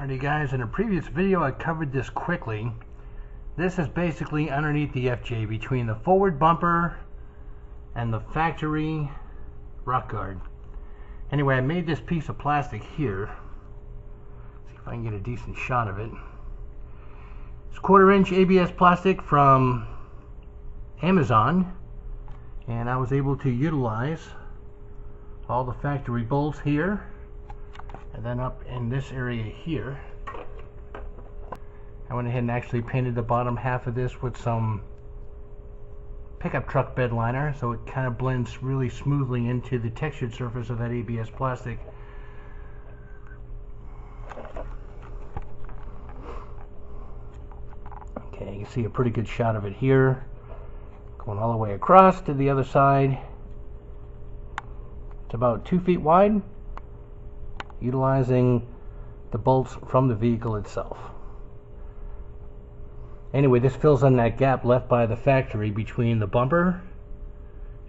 Alrighty guys, in a previous video I covered this quickly. This is basically underneath the FJ between the forward bumper and the factory rock guard. Anyway, I made this piece of plastic here. See if I can get a decent shot of it. It's 1/4 inch ABS plastic from Amazon, and I was able to utilize all the factory bolts here. And then up in this area here, I went ahead and actually painted the bottom half of this with some pickup truck bed liner, so it kind of blends really smoothly into the textured surface of that ABS plastic. Okay, you can see a pretty good shot of it here, going all the way across to the other side. It's about 2 feet wide, utilizing the bolts from the vehicle itself. Anyway, this fills in that gap left by the factory between the bumper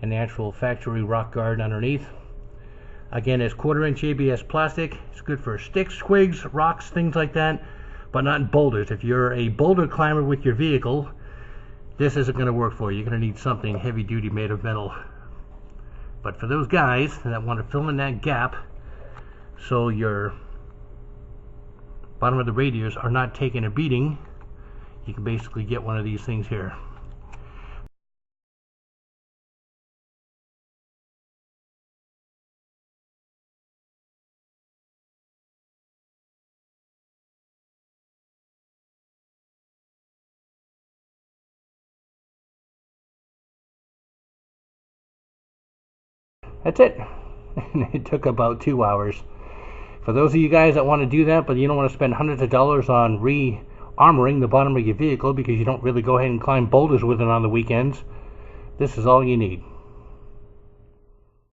and the actual factory rock guard underneath. Again, it's 1/4 inch ABS plastic. It's good for sticks, twigs, rocks, things like that, but not boulders. If you're a boulder climber with your vehicle, this isn't going to work for you. You're going to need something heavy duty made of metal. But for those guys that want to fill in that gap so your bottom of the radiators are not taking a beating, you can basically get one of these things here. That's it. It took about 2 hours. For those of you guys that want to do that, but you don't want to spend hundreds of dollars on re-armoring the bottom of your vehicle because you don't really go ahead and climb boulders with it on the weekends, this is all you need.